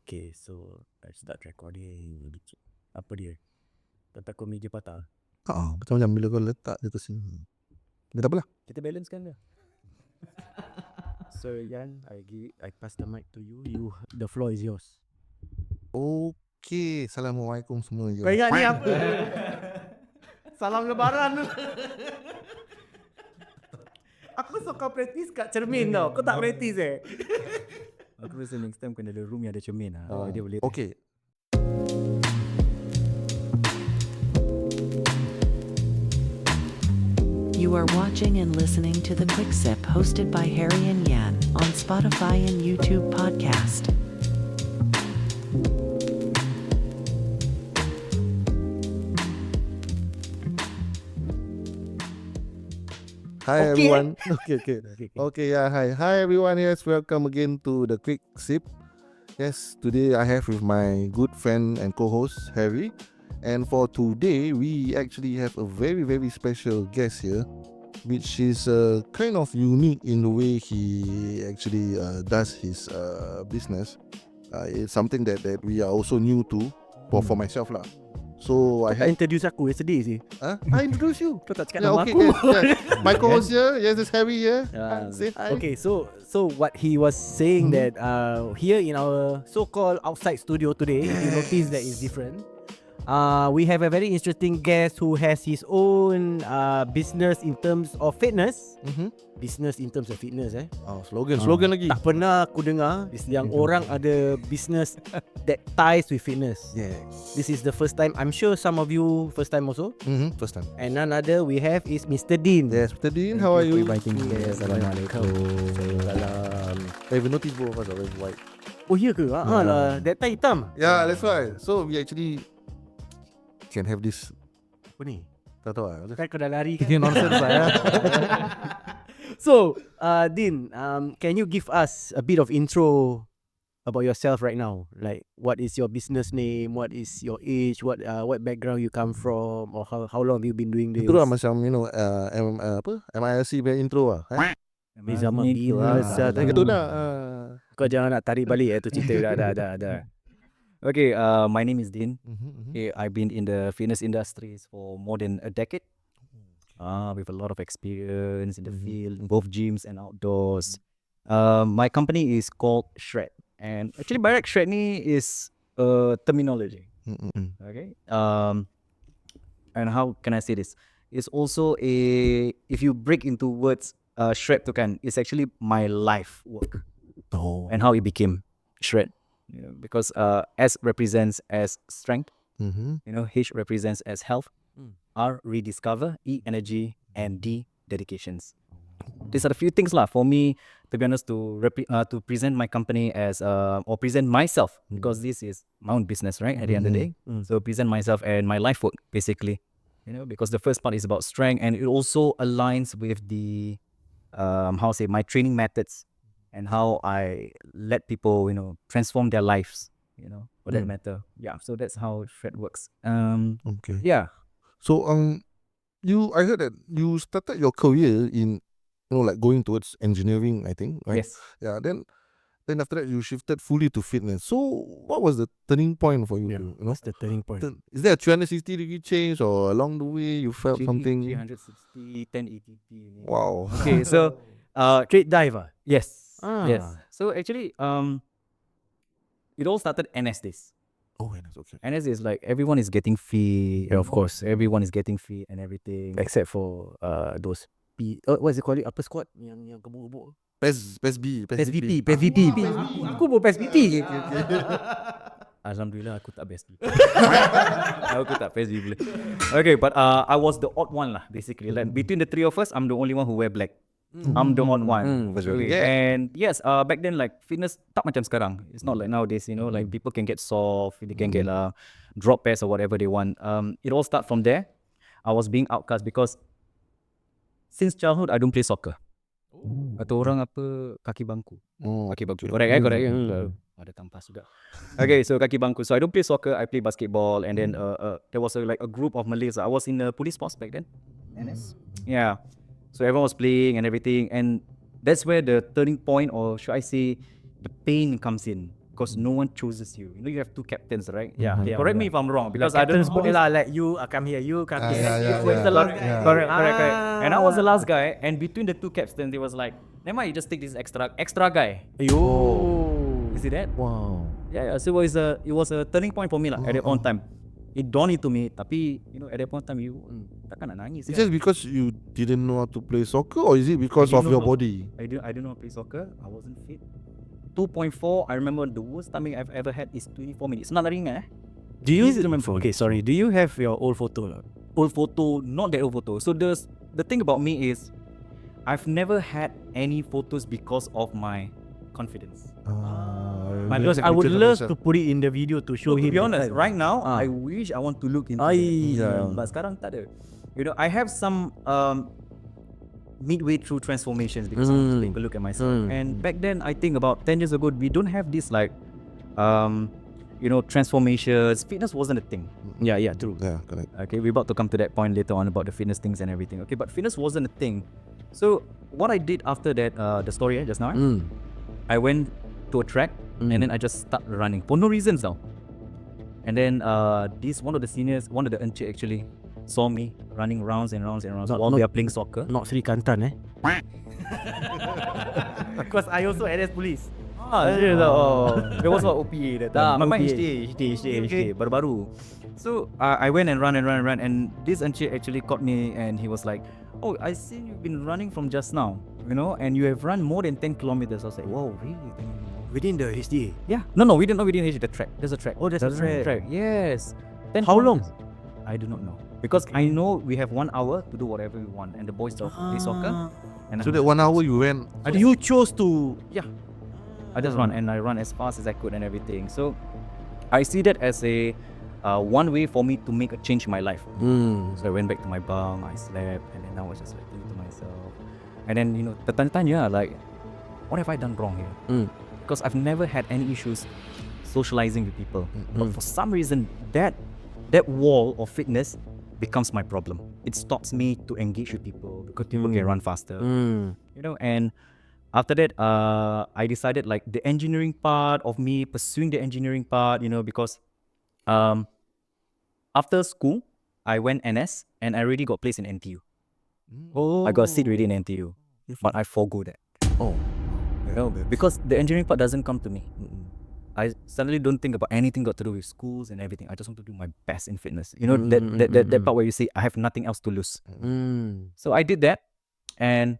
Okay, so I start recording. Apa dia? Tak takut meja patah. Macam bila kau letak dia tu sini. Dia tak apalah. Kita balance kan dia. So Yan, I pass the mic to you. The floor is yours. Okay, Assalamualaikum semua. Kau ingat ni apa? Salam lebaran tu. Aku suka practice kat cermin tau. Kau tak practice Aku rasa next time kena ada room yang ada cermin lah. Dia boleh. Okay. You are watching and listening to The Quick Sip hosted by Harry and Yan on Spotify and YouTube podcast. Hi everyone. Okay, yeah, hi. Hi everyone. Yes, welcome again to The Quick Sip. Yes, today I have with my good friend and co-host Harry. And for today, we actually have a very, very special guest here, which is kind of unique in the way he actually does his business. It's something that we are also new to for myself lah. So I have introduce aku yesterday sih. I introduce you. Kau tak cakap nama Okay, aku. yes. My co-host here, yes, it's Harry here. Say hi. Okay, so what he was saying that here in our so-called outside studio today, you notice that it's different. We have a very interesting guest who has his own business in terms of fitness. Business in terms of fitness Slogan lagi. Tak pernah aku dengar yang orang ada business that ties with fitness. Yeah. This is the first time. I'm sure some of you first time also. First time. And none other we have is Mr. Deen. Yes, Mr. Deen, how are you? Inviting me. Assalamualaikum. Salam. I even noticed both of us are very white. Oh iya ke? Lah. That time hitam. Yeah, that's why. So we actually can have this. Apa ni? Tak tahu lah. Kan kau dah lari kan? Ini nonsense lah ya. So, Deen, can you give us a bit of intro about yourself right now? Like, what is your business name? What is your age? What background you come from? Or how long have you been doing this? Itu lah macam MIRC punya intro lah. Zaman biasa. Itu dah. Kau jangan nak tarik balik tu cerita. Dah. Okay, my name is Deen. Okay. I've been in the fitness industries for more than a decade. With a lot of experience in the field, both gyms and outdoors. My company is called Shred. And actually, by right, Shred ni is a terminology. Okay. And how can I say this? It's also if you break into words, Shred tu kan, it's actually my life work. And how it became Shred. You know, because S represents as strength, H represents as health, R rediscover, E energy, and D dedications. These are the few things lah for me, to be honest, to present my company as or present myself, because this is my own business, right? At the end of the day, so present myself and my life work basically, because the first part is about strength, and it also aligns with the my training methods. And how I let people, transform their lives, for that matter. Yeah, so that's how Shred works. Okay. Yeah. So I heard that you started your career in, like going towards engineering, I think, right? Yes. Yeah. Then after that you shifted fully to fitness. So what was the turning point for you? What's the turning point? Is there a 360-degree change, or along the way you felt something? 360, 1080p. Wow. Okay, so Straight dive yes. Yes. So actually, it all started NS days. Oh, NS, okay. NS is like everyone is getting fit. Of course, everyone is getting fit and everything, except for those what is it called? Apa squad yang gebuk-gebuk? PESVP. Aku buat PESVP. Alhamdulillah aku tak best. Aku tak best boleh. Okay, but I was the odd one lah basically. Like between the three of us, I'm the only one who wear black. I'm the odd one. Okay. And yes, back then like fitness tak macam sekarang. It's not like nowadays, like people can get soft, they can get drop pairs or whatever they want. It all start from there. I was being outcast because since childhood I don't play soccer. Atau orang apa kaki bangku. Kaki bangku. Correct. Ada tampas juga. Okay, so kaki bangku. So I don't play soccer, I play basketball, and then there was like a group of Malays. I was in police force back then. NS. Yeah. So everyone was playing and everything, and that's where the turning point, or should I say, the pain comes in. because no one chooses you. You know, you have two captains, right? Mhm. Yeah, Correct me yeah. if I'm wrong, because Like I don't captain's know boy this. lah, like you come here, you come here. yeah, you yeah, was the yeah. last guy. Yeah. Correct. And I was the last Ah. guy, and between the two captains, they was like, never mind, you just take this extra guy. Yo. You see that? Wow. Yeah. So it was a turning point for me lah. At that point in time, it dawned into me. Tapi you know, at that point in time, you takkan nak nangis. Is Kan? just because you didn't know how to play soccer, or is it because I of didn't your know how- body? I didn't know how to play soccer. I wasn't fit. 2.4. I remember the worst timing I've ever had is 24 minutes. Not ringan. Do you remember? Okay, sorry. Do you have your old photo? Old photo, not that old photo. So the thing about me is, I've never had any photos because of my confidence. Because I would love to put it in the video to show So, to him. be that honest, time. right now, Ah. I wish I want to look into Ai. that. But sekarang tak ada. You know, I have some midway through transformations because I want to take a look at myself. And back then, I think about 10 years ago, we don't have this like, you know, transformations. Fitness wasn't a thing. Yeah, true. Yeah, correct. Okay, we're about to come to that point later on about the fitness things and everything. Okay, but fitness wasn't a thing. So what I did after that, the story just now, I went to a track and then I just started running for no reasons now. And then one of the seniors, one of the encik actually saw me running rounds and rounds and rounds while they are playing soccer. Not Sri Kantan, Because I also NS police. There was what OPA that time. Mine HTA. Okay. Baru-baru. So I went and run and this encik actually caught me and he was like, "Oh, I see you've been running from just now, you know, and you have run more than 10 kilometers." I was like, "Wow, really?" Within the HDA. Yeah. No, we didn't know we didn't hit the track. There's a track. Oh, there's a track. Yes. 10 How long? kilometers. I do not know. Because I know we have 1 hour to do whatever we want and the boys play soccer. And So that 1 hour you went. You chose to. I just run and I run as fast as I could and everything. So I see that as a one way for me to make a change in my life. So I went back to my bunk, I slept, and then I was just like thinking to myself. And then, you know, tertanya like, what have I done wrong here? Because I've never had any issues socializing with people. But for some reason, that wall of fitness becomes my problem. It stops me to engage with people because people can run faster. You know, and after that, I decided like the engineering part of me pursuing the engineering part, you know, because after school, I went NS and I already got placed in NTU. I got a seat already in NTU, but I forgo that. You know, because the engineering part doesn't come to me. I suddenly don't think about anything got to do with schools and everything. I just want to do my best in fitness. You know, that part where you say I have nothing else to lose. So I did that, and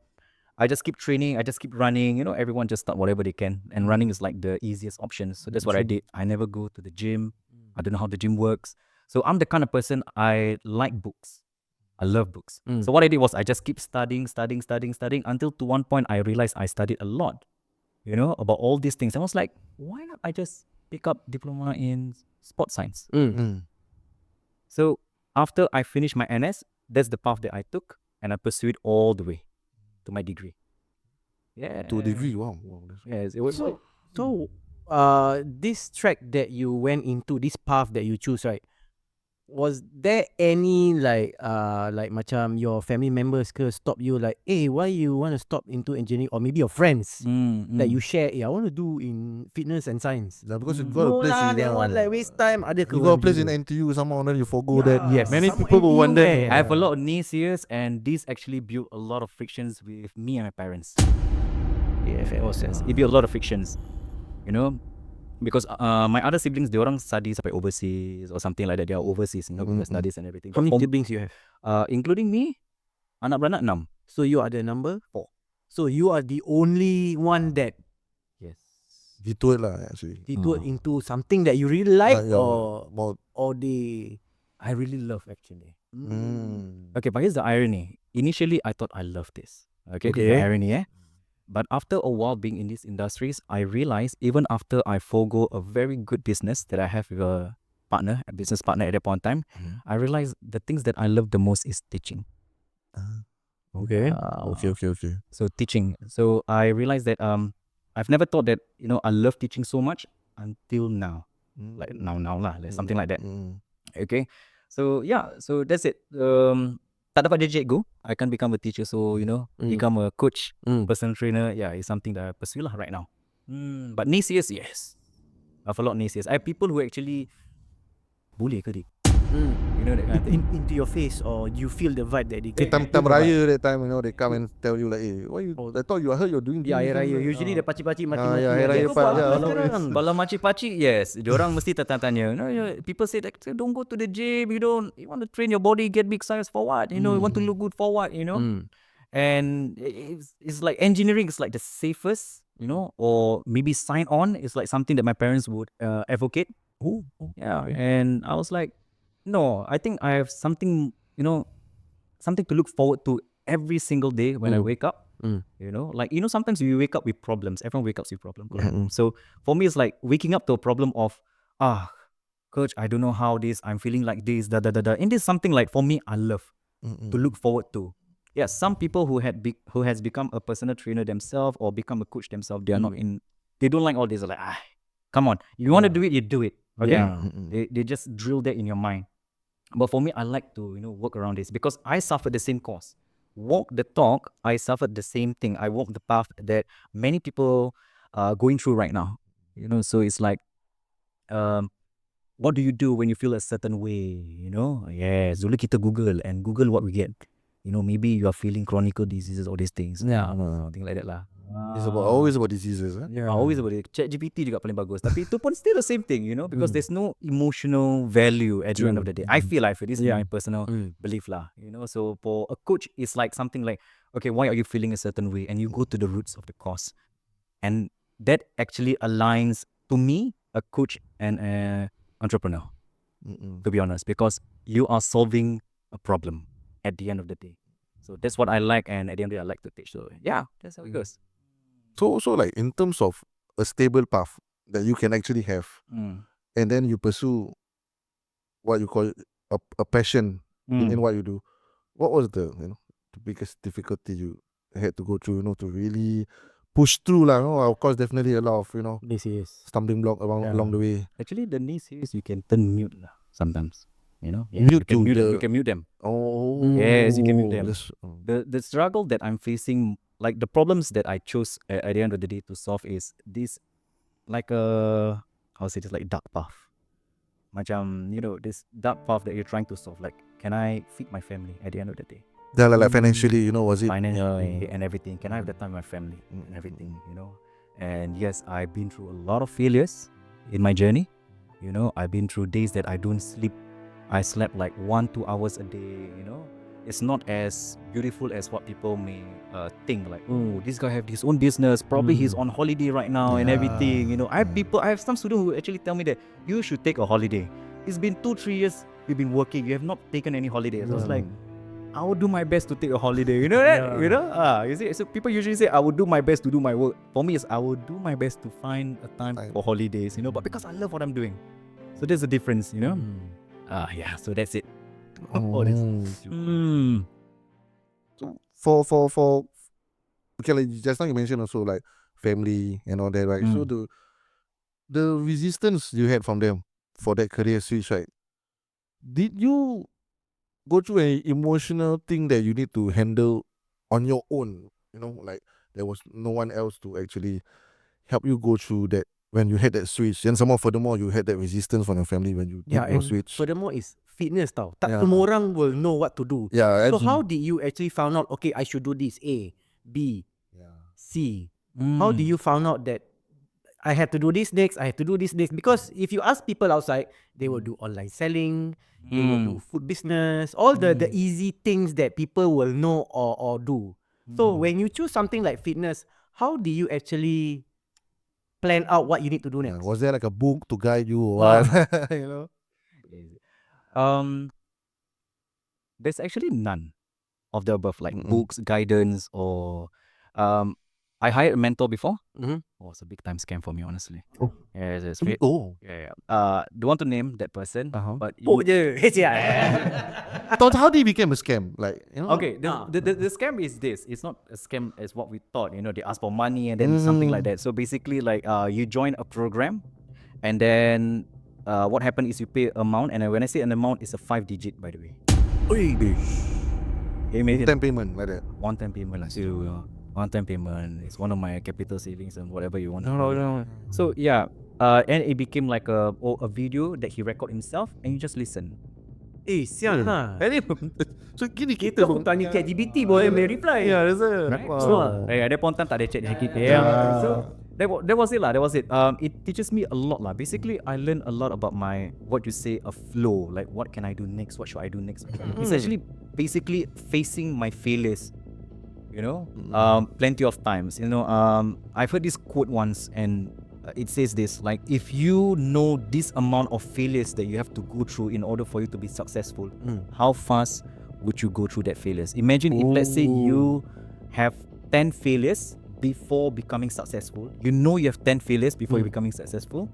I just keep training. I just keep running. You know, everyone just start whatever they can, and running is like the easiest option. So that's what I did. I never go to the gym. I don't know how the gym works. So I'm the kind of person, I like books. I love books. So what I did was I just keep studying until to one point I realized I studied a lot, you know, about all these things. I was like, why not I just pick up diploma in sports science? So after I finished my NS, that's the path that I took and I pursued all the way to my degree. Yeah. To a degree, wow. Yes, it was. So, this track that you went into, this path that you choose, right? Was there any like macam your family members ke stop you like, hey, why you want to stop into engineering, or maybe your friends that you share, I want to do in fitness and science? Yeah, because you got a place in that one like waste time. Ada ke you got a orang place in gitu? NTU somehow, then you forgo that. Yes. Many Some people will NTU wonder. eh. I have a lot of naysayers, and this actually built a lot of frictions with me and my parents. Yes, it built a lot of frictions, you know, because my other siblings, they orang study sampai overseas or something like that. They are overseas, you know, with their studies and everything. How many siblings you have? Including me, anak beranak 6. So you are the number 4. So you are the only one that Yes. Detoured lah, actually. detoured into something that you really like, Yeah, or they. I really love actually. Mm. Okay, but here's the irony. Initially, I thought I loved this. Okay, Okay. the irony, eh? But after a while being in these industries, I realized even after I forego a very good business that I have with a business partner at that point in time, I realized the things that I love the most is teaching. Okay. Okay. So teaching. So I realized that I've never thought that, you know, I love teaching so much until now. Like now lah, like something like that. Okay. So yeah, so that's it. Tak dapat jadi cikgu, I can become a teacher. So, you know, become a coach, personal trainer. Yeah, it's something that I pursue lah right now. But naysayers, yes. I have a lot of naysayers. I have people who actually boleh ke dik? You know that kind of thing. Into your face, or you feel the vibe that they get. Time raya that time, they come and tell you like, hey, why you? I thought I heard you're doing. Ya, this, Hari Raya. this, Usually the pakcik-pakcik mati-mati. ya, Hari Raya Kau pak, buat ya, apa no, sekarang? Kalau makcik-pakcik, yes, diorang mesti tanya. People say that don't go to the gym. You want to train your body, get big size for what? You want to look good for what? And it's like engineering is like the safest, or maybe sign on is like something that my parents would advocate. Yeah, and I was like, no, I think I have something, something to look forward to every single day when I wake up. Like, sometimes we wake up with problems. Everyone wakes up with problems. So for me, it's like waking up to a problem of, coach, I don't know how this, I'm feeling like this, da da da da. And this is something like, for me, I love to look forward to. Yeah, some people who has become a personal trainer themselves or become a coach themselves, they are not they don't like all this. Like, come on, you want to do it, you do it. Okay, they just drill that in your mind. But for me, I like to work around this because I suffered the same course. Walk the talk, I suffered the same thing. I walked the path that many people are going through right now. So it's like, what do you do when you feel a certain way? Yes, dulu kita Google what we get. Maybe you are feeling chronic diseases, all these things. Yeah. Something like that lah. It's always about diseases. Always about it. ChatGPT juga paling bagus. Tapi itu pun still the same thing, because there's no emotional value at the end of the day. I feel this is my personal belief lah. So for a coach, it's like something like, okay, why are you feeling a certain way? And you go to the roots of the cause. And that actually aligns, to me, a coach and an entrepreneur, to be honest, because you are solving a problem at the end of the day. So that's what I like, and at the end of the day, I like to teach. So yeah, that's how it goes. So like in terms of a stable path that you can actually have, and then you pursue what you call a passion in what you do. What was the the biggest difficulty you had to go through, to really push through lah? Of course, definitely a lot of This is stumbling block along the way. Actually, the niece is you can turn mute lah sometimes. Yeah, Mute you can mute them. Oh, Yes, you can mute them. that's- The struggle that I'm facing, like the problems that I chose at the end of the day to solve is this, like how to say this, like dark path. Macam, this dark path that you're trying to solve. Like, can I feed my family at the end of the day? Yeah, like financially, was it? Financially and everything. Can I have the time with my family and everything, And yes, I've been through a lot of failures in my journey. I've been through days that I don't sleep. I slept like 1-2 hours a day, It's not as beautiful as what people may think. Like, oh, this guy have his own business. Probably he's on holiday right now and everything, I have some students who actually tell me that you should take a holiday. It's been 2-3 years you've been working. You have not taken any holidays. I was like, I will do my best to take a holiday. You know that? You see? So people usually say, I will do my best to do my work. For me, it's I will do my best to find a time for holidays, But because I love what I'm doing. So there's a difference, Yeah, so that's it. So for okay, like just now you mentioned also like family and all that, right? So the resistance you had from them for that career switch, right? Did you go through an emotional thing that you need to handle on your own? Like there was no one else to actually help you go through that when you had that switch, and furthermore you had that resistance from your family when you did your switch. Furthermore is fitness tau. Tak semua orang will know what to do. Yeah. So how did you actually found out, okay, I should do this, A, B, C. How do you found out that I have to do this next, I have to do this next? Because if you ask people outside, they will do online selling, they will do food business, all the easy things that people will know or do. So when you choose something like fitness, how do you actually plan out what you need to do next? Was there like a book to guide you or what? There's actually none of the above, like books, guidance, or I hired a mentor before. Oh, it's a big time scam for me, honestly. Oh. Yeah, it's Oh. Yeah. Don't want to name that person, but Oh je. How did it become a scam? Like, okay, the scam is this. It's not a scam as what we thought. They ask for money and then something like that. So basically, like you join a program, and then what happened is you pay amount, and when I say an amount, it's a 5-digit, by the way. One-time payment like that. One-time payment lah. So one-time payment. It's one of my capital savings and whatever you want. No. So yeah, And it became like a video that he record himself, and you just listen. Sial lah. So gini Kita aku tanya ChatGPT boy, may reply. Yeah, that's it. Right? Wow. So, at that point in time, tak ada chat GPT. So that was it lah. That was it. It teaches me a lot lah. Basically, I learned a lot about my what you say a flow. Like what can I do next? What should I do next? It's actually basically facing my failures. You know, plenty of times. You know, I've heard this quote once, and it says this: like, if you know this amount of failures that you have to go through in order for you to be successful, how fast would you go through that failures? Imagine if, let's say, you have 10 failures before becoming successful. You know you have 10 failures before you're becoming successful.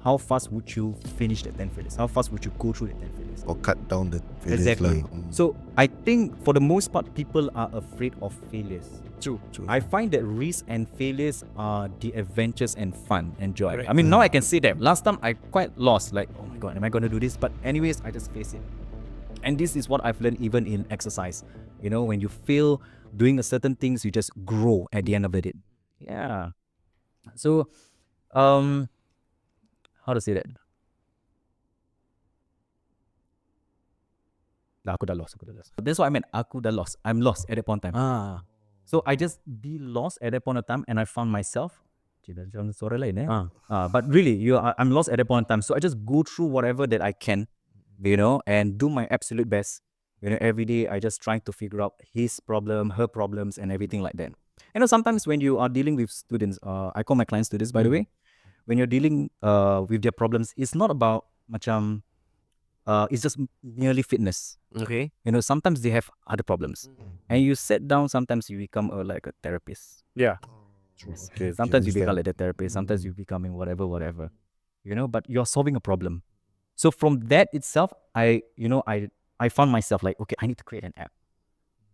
How fast would you finish the 10 failures? How fast would you go through the 10 failures? Or cut down the failures. Exactly. Lah. So I think for the most part, people are afraid of failures. True. I find that risk and failures are the adventures and fun and joy. Correct. I mean, now I can say that. Last time I quite lost. Like, oh my god, am I going to do this? But anyways, I just face it. And this is what I've learned even in exercise. You know, when you fail doing a certain things, you just grow at the end of it. Yeah. So, how to say that? Aku dah lost. That's what I meant. Aku dah lost. I'm lost at that point in time. So I just be lost at that point of time, and I found myself. But really, I'm lost at that point in time. So I just go through whatever that I can, you know, and do my absolute best. You know, every day I just trying to figure out his problem, her problems, and everything like that. You know, sometimes when you are dealing with students, I call my clients students, by the way. When you're dealing with their problems, it's not about macam. It's just merely fitness. Okay. You know, sometimes they have other problems, and you sit down. Sometimes you become like a therapist. Yeah. Okay, Sometimes you understand. become like a therapist. Sometimes you becoming whatever. You know, but you're solving a problem. So from that itself, I found myself like, okay, I need to create an app.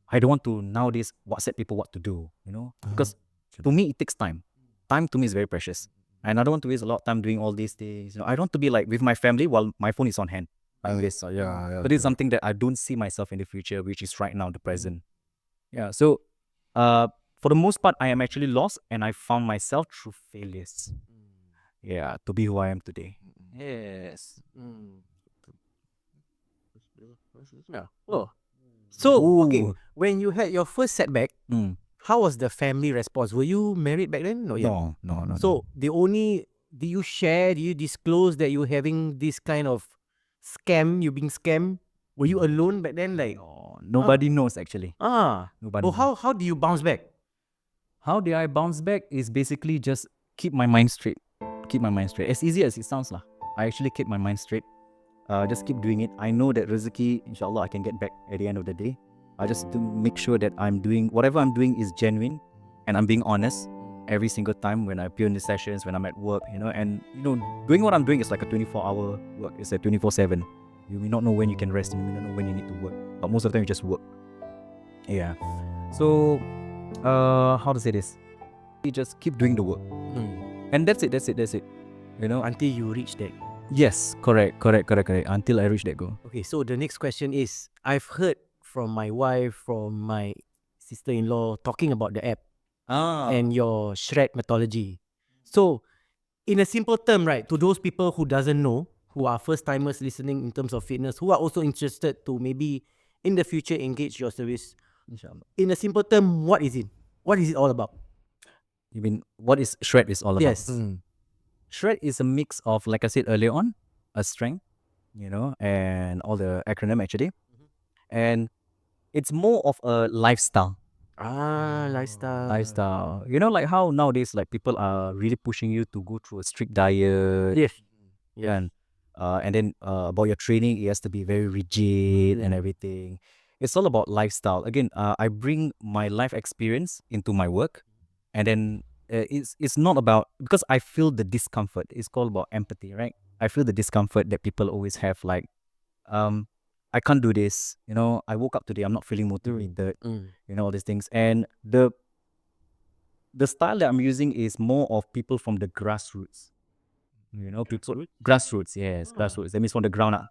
I don't want to nowadays WhatsApp people what to do. You know, because to me it takes time. Time to me is very precious, and I don't want to waste a lot of time doing all these things. You know, I don't want to be like with my family while my phone is on hand. This. Yeah. But it's something that I don't see myself in the future, which is right now, the present. Yeah. So, for the most part, I am actually lost, and I found myself through failures. Yeah, to be who I am today. Yes. Yeah. Oh. So, okay, when you had your first setback, how was the family response? Were you married back then? No. So, did you share, did you disclose that you were having this kind of scam, you being scammed? Were you alone back then? Like, no, nobody knows actually. Nobody. Well, how do you bounce back? How did I bounce back is basically just keep my mind straight. Keep my mind straight. As easy as it sounds lah. I actually keep my mind straight. Just keep doing it. I know that rezeki, inshallah, I can get back at the end of the day. I just to make sure that whatever I'm doing is genuine, and I'm being honest every single time when I appear in the sessions, when I'm at work, you know, and you know, doing what I'm doing is like a 24-hour work. It's a 24/7. You may not know when you can rest, and you may not know when you need to work, but most of the time you just work. Yeah. So, how to say this? You just keep doing the work, and that's it. You know, Until you reach that. yes, correct. Until I reach that goal. Okay, so the next question is, I've heard from my wife, from my sister-in-law talking about the app and your shred methodology. So, in a simple term, right, to those people who doesn't know, who are first-timers listening in terms of fitness, who are also interested to maybe in the future engage your service, Inshallah. in a simple term, what is it? What is it all about? You mean what is shred is all about? Yes. Shred is a mix of, like I said earlier on, a strength, you know, and all the acronym actually, and it's more of a lifestyle. Lifestyle. You know, like how nowadays, like people are really pushing you to go through a strict diet. Yes. Yeah. And then about your training, it has to be very rigid and everything. It's all about lifestyle. Again, I bring my life experience into my work, and then it's not about, because I feel the discomfort. It's called about empathy, right? I feel the discomfort that people always have, like, I can't do this. You know, I woke up today, I'm not feeling motivated. You know, all these things, and the style that I'm using is more of people from the grassroots. You know, people grassroots, yes, grassroots. That means from the ground up.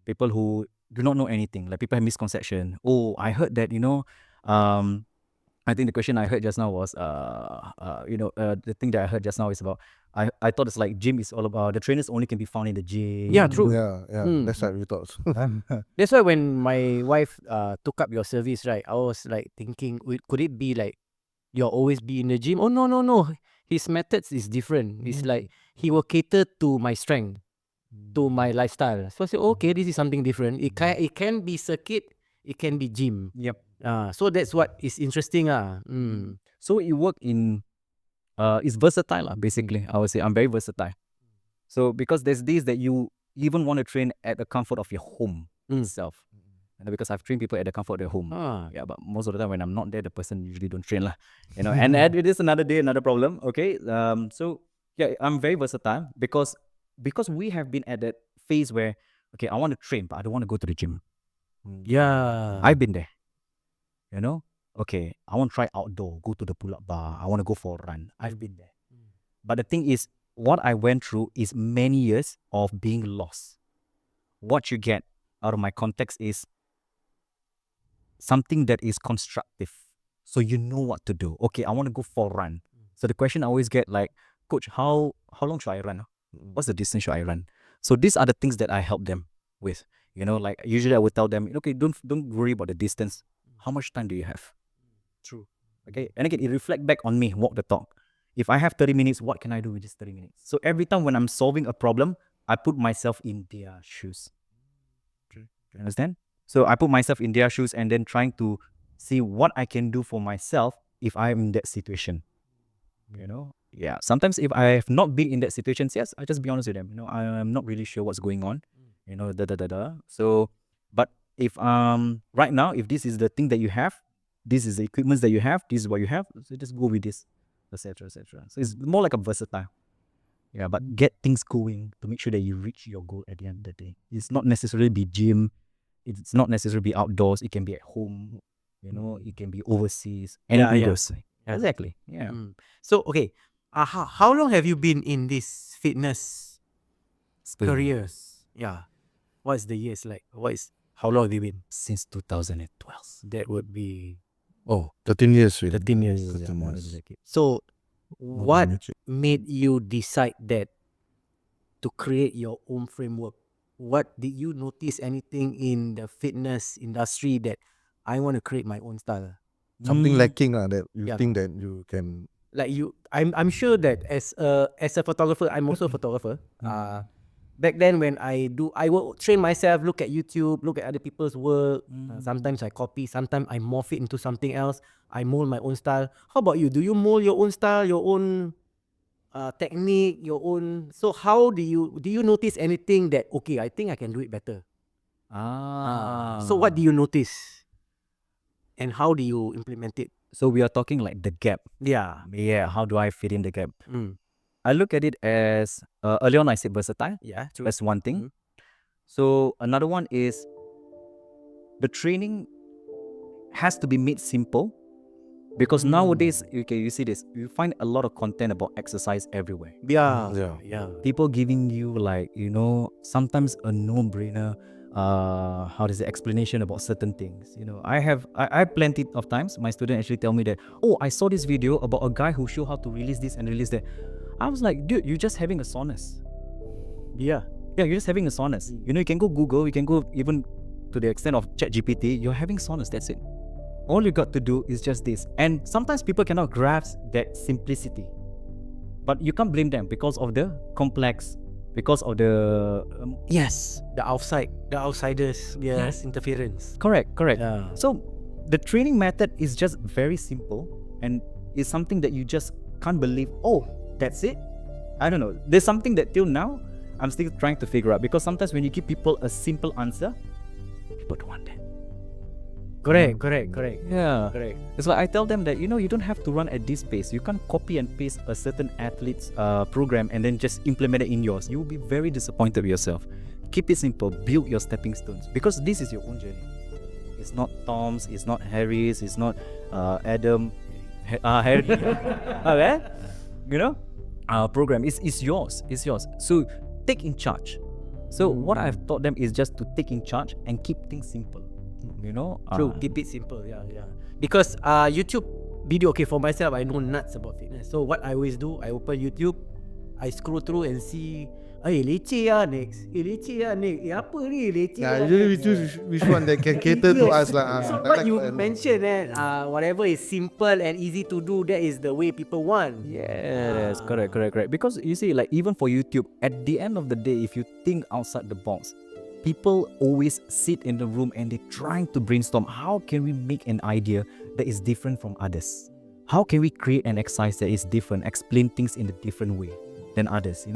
People who do not know anything. Like, people have misconception. Oh, I heard that, you know, I think the question I heard just now was, the thing that I heard just now is about, I thought it's like gym is all about the trainers only can be found in the gym. Yeah, true. Yeah, yeah. Mm. That's what we thought. That's why when my wife took up your service, right, I was like thinking, could it be like you'll always be in the gym? Oh no. His methods is different. It's like he will cater to my strength, to my lifestyle. So I said, okay, this is something different. It can be circuit, it can be gym. Yep. So that's what is interesting. So it work in it's versatile basically. I would say I'm very versatile. So because there's days that you even want to train at the comfort of your home itself. And because I've trained people at the comfort of their home. Yeah, but most of the time when I'm not there, the person usually don't train lah. And it is another day, another problem. Okay. So yeah, I'm very versatile because we have been at that phase where okay, I want to train, but I don't want to go to the gym. Yeah. I've been there. Okay, I want to try outdoor, go to the pull-up bar. I want to go for a run. I've been there. But the thing is, what I went through is many years of being lost. What you get out of my context is something that is constructive. So you know what to do. Okay, I want to go for a run. So the question I always get like, Coach, how long should I run? What's the distance should I run? So these are the things that I help them with. Like usually I would tell them, okay, don't worry about the distance. How much time do you have? True. Okay, and again, it reflect back on me, walk the talk. If I have 30 minutes, what can I do with this 30 minutes? So every time when I'm solving a problem, I put myself in their shoes. Do you understand? So I put myself in their shoes and then trying to see what I can do for myself if I'm in that situation. Yeah. Sometimes if I have not been in that situation, yes, I just be honest with them. I'm not really sure what's going on. So, but if right now, if this is the thing that you have, this is the equipment that you have, this is what you have, so just go with this, etc. So it's more like a versatile. Yeah, but get things going to make sure that you reach your goal at the end of the day. It's not necessarily be gym, it's not necessarily be outdoors, it can be at home, it can be overseas, anything goes. Exactly. Yeah. So okay, how long have you been in this fitness careers? Yeah. What's the years like? How long have you been? Since 2012. That would be 13 years. 13 years. 13 years. So what made you decide that to create your own framework? What did you notice anything in the fitness industry that I want to create my own style? Something lacking that you Yeah. think that you can. Like I'm sure that as a photographer, I'm also a photographer. Back then when I will train myself, look at YouTube, look at other people's work. Sometimes I copy, sometimes I morph it into something else. I mold my own style. How about you? Do you mold your own style, your own technique, your own? So how do you notice anything that okay, I think I can do it better? So what do you notice? And how do you implement it? So we are talking like the gap. Yeah. How do I fit in the gap? I look at it as early on I said versatile. Yeah, true. That's one thing. So another one is the training has to be made simple because nowadays, okay, you see this, you find a lot of content about exercise everywhere. Yeah. People giving you like, sometimes a no-brainer explanation about certain things. I have plenty of times my student actually tell me that, oh, I saw this video about a guy who showed how to release this and release that. I was like, dude, you're just having a soreness. Yeah. You're just having a soreness. You can go Google, you can go even to the extent of ChatGPT, you're having soreness, that's it. All you got to do is just this. And sometimes people cannot grasp that simplicity. But you can't blame them because of the complex, because of the... the outsiders, interference. Correct. Yeah. So the training method is just very simple and it's something that you just can't believe, oh, that's it? I don't know. There's something that till now, I'm still trying to figure out because sometimes when you give people a simple answer, people don't want that. Correct. Yeah. Correct. It's like I tell them that, you don't have to run at this pace. You can't copy and paste a certain athlete's program and then just implement it in yours. You will be very disappointed with yourself. Keep it simple. Build your stepping stones because this is your own journey. It's not Tom's, it's not Harry's, it's not Adam, Harry. Okay? Program. It's yours. So take in charge. So what I've taught them is just to take in charge and keep things simple. True. Keep it simple. Yeah. Because YouTube video, okay, for myself, I know nuts about fitness. So what I always do, I open YouTube, I scroll through and see, leceh next. Leceh next. Apa ni leceh Yeah, usually we next. choose which one that can cater to us lah. So Like what you that. mentioned whatever is simple and easy to do, that is the way people want. Yes, correct. Because you see, like even for YouTube, at the end of the day, if you think outside the box, people always sit in the room and they're trying to brainstorm. How can we make an idea that is different from others? How can we create an exercise that is different, explain things in a different way than others?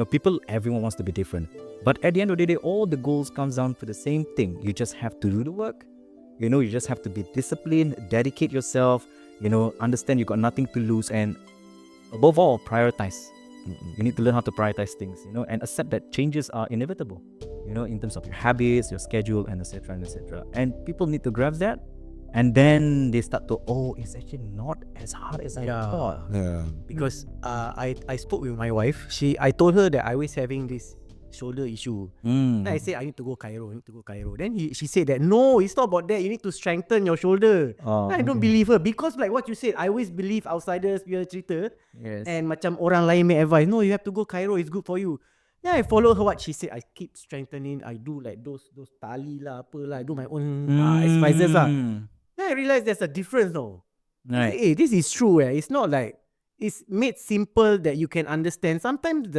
Everyone wants to be different. But at the end of the day, all the goals comes down to the same thing. You just have to do the work. You just have to be disciplined, dedicate yourself, understand you got nothing to lose, and above all, prioritize. You need to learn how to prioritize things, and accept that changes are inevitable, in terms of your habits, your schedule, and etc. and etc. And people need to grasp that, and then they start to, it's actually not as hard as I thought. Yeah. Because I spoke with my wife. I told her that I was having this shoulder issue. Then I said I need to go Cairo. Then she said that no, it's not about that. You need to strengthen your shoulder. I don't believe her because like what you said, I always believe outsiders punya cerita. Yes. And macam orang lain may advise, no, you have to go Cairo. It's good for you. Then I follow her what she said. I keep strengthening. I do like those tali lah, apa lah. I do my own exercises lah. Then I realized there's a difference though. Right. Hey, this is true. It's not like it's made simple that you can understand. Sometimes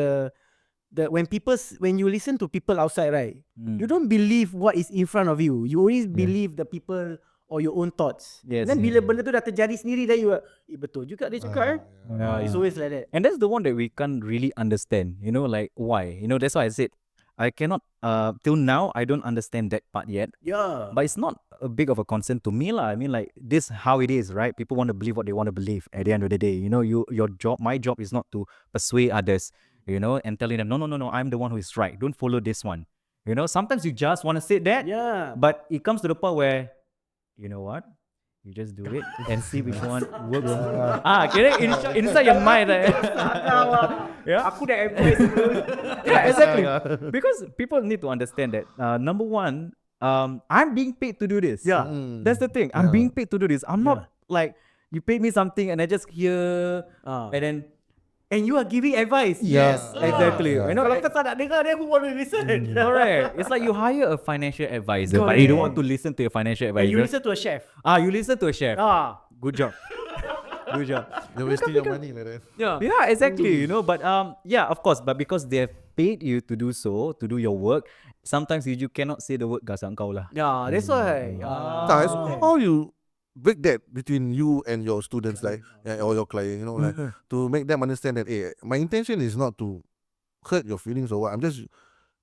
when you listen to people outside, right, you don't believe what is in front of you. You always believe the people or your own thoughts. Yes. Then bila benda tu dah terjadi sendiri, then you betul juga dia cakap. It's always like that. And that's the one that we can't really understand, like why. That's why I said I cannot, till now, I don't understand that part yet. Yeah. But it's not a big of a concern to me lah. I mean, like, this how it is, right? People want to believe what they want to believe at the end of the day. My job is not to persuade others, and telling them, no, I'm the one who is right. Don't follow this one. Sometimes you just want to say that. Yeah. But it comes to the point where, you know what? You just do it and see which one works. Kira inside your mind, right? Yeah. Aku dah advice dulu. Yeah, exactly. Because people need to understand that, number one, I'm being paid to do this. Yeah. That's the thing. I'm being paid to do this. I'm not like, you paid me something and I just hear, and then, And you are giving advice. yes, exactly. Kalau kita tak nak dengar, then who want to listen? Correct. It's like you hire a financial advisor, but you don't want to listen to your financial And advisor. you listen to a chef. You listen to a chef. Good job. Good job. You're wasting your money like that. Yeah, exactly. But yeah, of course. But because they have paid you to do so, to do your work, sometimes you cannot say the word gasang kau lah. Yeah, that's why. Guys, how you break that between you and your students, like or your client, like to make them understand that, hey, my intention is not to hurt your feelings or what. I'm just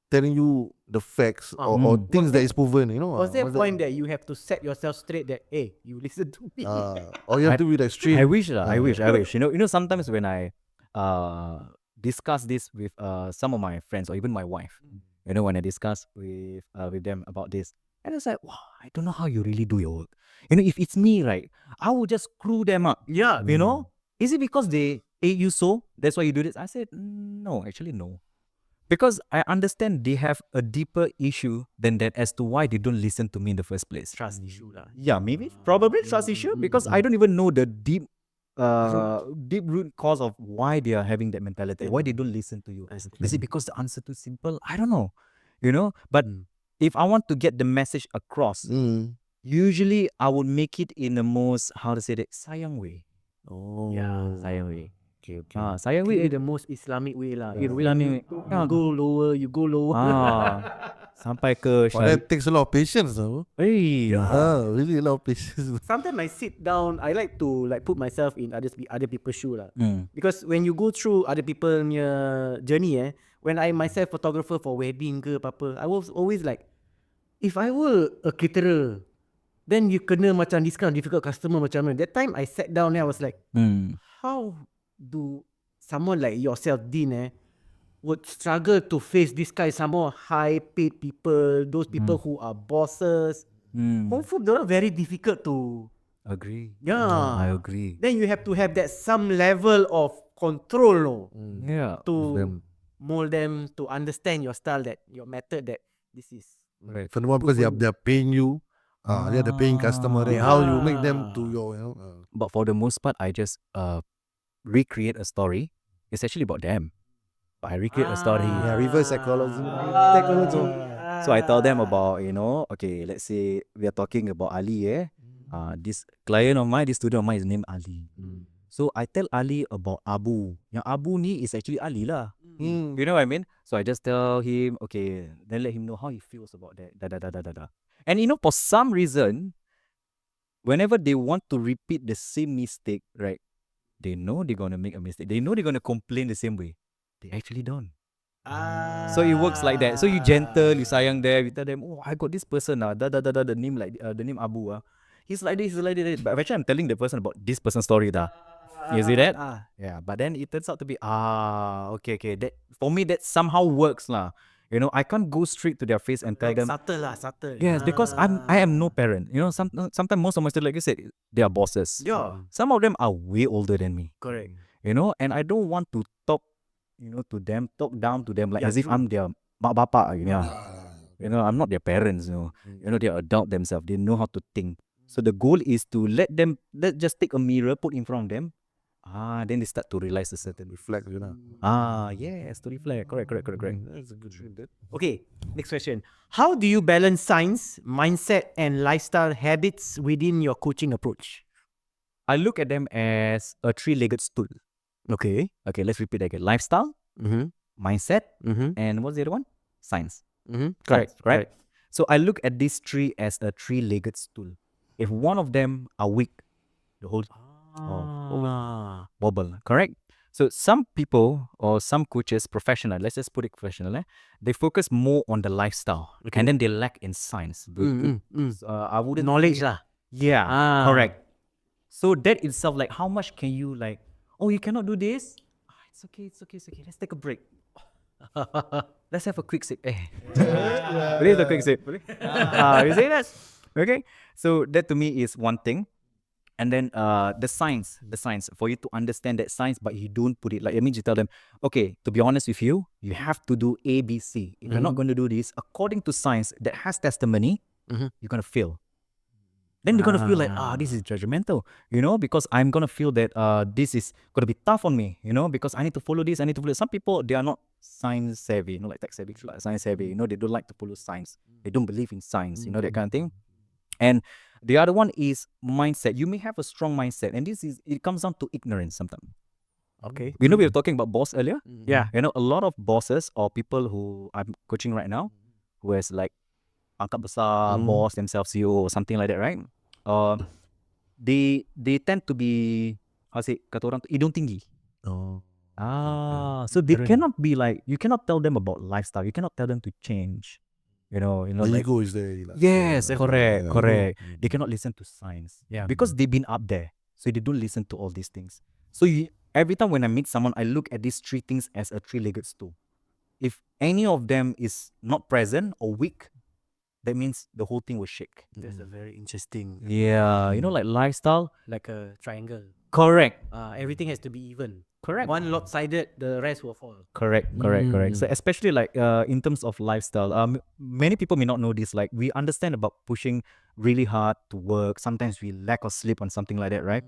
telling you the facts or things that is proven, Was there a point that you have to set yourself straight that, hey, you listen to me? or you have to be like straight. I wish. Sometimes when I discuss this with some of my friends or even my wife, when I discuss with them about this, and it's like, wow, I don't know how you really do your work. If it's me, right, I will just screw them up. Yeah. Is it because they pay you so? That's why you do this? I said, no, actually no. Because I understand they have a deeper issue than that as to why they don't listen to me in the first place. Trust issue lah. Yeah, maybe, probably trust issue, because I don't even know the deep root cause of why they are having that mentality, why they don't listen to you. Is it because the answer too simple? I don't know. But if I want to get the message across, usually I would make it in the most, how to say that, sayang way. Yeah. Sayang way. Okay. Sayang way. The most Islamic way lah. Islamic way. You go lower. Sampai ke But that takes a lot of patience, though. Hey. Really a lot of patience. Sometimes I sit down, I like to put myself in other people's shoes lah. Because when you go through other people's journey, when I myself photographer for wedding ke apa-apa, I was always like, if I were a caterer, then you kena macam this kind of difficult customer macam mana. That time I sat down and I was like, how do someone like yourself, Deen, would struggle to face this kind, some more high paid people, those people who are bosses. Confirm they're very difficult to Agree. Yeah. I agree. Then you have to have that some level of control Yeah. to mold them to understand your style, that your method, that this is Right. Furthermore, because they are paying you, they are the paying customer. Then how you make them to your, But for the most part, I just recreate a story. It's actually about them. I recreate a story. Yeah, reverse psychology. So I tell them about, okay, let's say we are talking about Ali, this client of mine, this student of mine is named Ali. So I tell Ali about Abu. Yang Abu ni is actually Ali lah. You know what I mean? So I just tell him, okay, then let him know how he feels about that. Da. And for some reason, whenever they want to repeat the same mistake, right? They know they're gonna make a mistake. They know they're gonna complain the same way. They actually don't. So it works like that. So you gentle, you sayang them, you tell them, oh, I got this person the name like the name Abu he's like this, but actually I'm telling the person about this person's story You see that? Yeah, but then it turns out to be okay. That for me that somehow works lah. I can't go straight to their face and tell them. Subtle. Yes, because I am no parent. Sometimes most of my students, like you said, they are bosses. Yeah. Some of them are way older than me. Correct. And I don't want to talk, to them, talk down to them like as if true. I'm their mak bapa. I'm not their parents. They are adult themselves. They know how to think. So the goal is to let just take a mirror, put in front of them. Then they start to realize a certain. Reflect, Yes, to reflect. Correct. That's a good thing. Okay, next question. How do you balance science, mindset, and lifestyle habits within your coaching approach? I look at them as a three-legged stool. Okay. Okay, let's repeat that again. Lifestyle, mindset, Mm-hmm. and what's the other one? Science. Correct. So I look at these three as a three-legged stool. If one of them are weak, the whole wobble. Correct? So some people or some coaches, professional, let's just put it professional, they focus more on the lifestyle. Okay. And then they lack in science. I wouldn't Knowledge lah. Yeah, correct. So that itself, like how much can you you cannot do this? It's okay. Let's take a break. Let's have a quick sip. Let's have a quick sip. You say that? Okay. So that to me is one thing. And then the science, for you to understand that science, but you don't put it, like, it means you tell them, okay, to be honest with you, you have to do A, B, C. If you're not going to do this, according to science that has testimony, you're going to fail. Then you're going to feel like, this is judgmental, because I'm going to feel that this is going to be tough on me, because I need to follow this, I need to follow. Some people, they are not science savvy, like tech savvy, science savvy, they don't like to follow science. They don't believe in science, that kind of thing. And the other one is mindset. You may have a strong mindset, and it comes down to ignorance sometimes. Okay. We were talking about boss earlier. Yeah. A lot of bosses or people who I'm coaching right now, who has like angkat besar, boss themselves, CEO or something like that, right? They tend to be, kata orang tu, hidung tinggi. So they cannot be like, you cannot tell them about lifestyle. You cannot tell them to change. The ego is there. Yes, correct. They cannot listen to science. Yeah. Because they've been up there. So they don't listen to all these things. So every time when I meet someone, I look at these three things as a three-legged stool. If any of them is not present or weak, that means the whole thing will shake. That's a very interesting. Yeah. Like lifestyle. Like a triangle. Correct. Everything has to be even. Correct. One lopsided, the rest will fall. Correct. So especially like in terms of lifestyle, many people may not know this. Like we understand about pushing really hard to work. Sometimes we lack of sleep on something like that, right?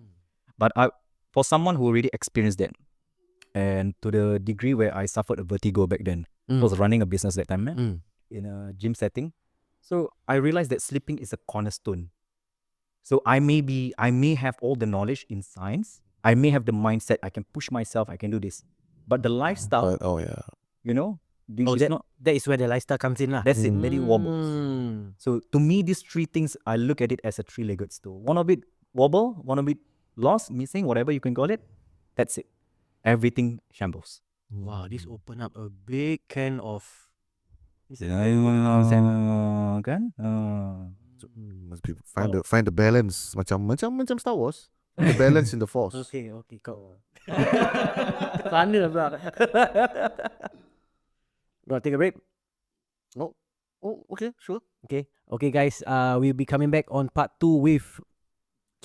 But for someone who already experienced that, and to the degree where I suffered a vertigo back then, I was running a business that time, in a gym setting. So I realized that sleeping is a cornerstone. So I may have all the knowledge in science. I may have the mindset, I can push myself, I can do this. But the lifestyle, That is where the lifestyle comes in lah. that's it, very wobbles. So to me, these three things, I look at it as a three-legged stool. One of it wobble, one of it lost, missing, whatever you can call it. That's it. Everything shambles. Wow, this opened up a big can of. Kan? Must be find the balance. Macam Star Wars. The balance in the force. Okay, kau. Sana pula. Gonna take a break? Oh, okay, sure. Okay, guys. We'll be coming back on part 2 with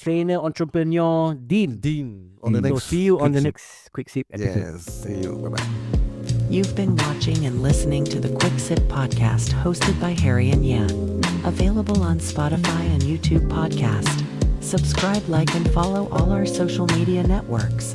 trainer entrepreneur Deen. On the So next. see you on the Quick next Quick Sip episode. Yes. See you. Bye bye. You've been watching and listening to the Quick Sip podcast hosted by Harry and Yan. Available on Spotify and YouTube podcast. Subscribe, like, and follow all our social media networks.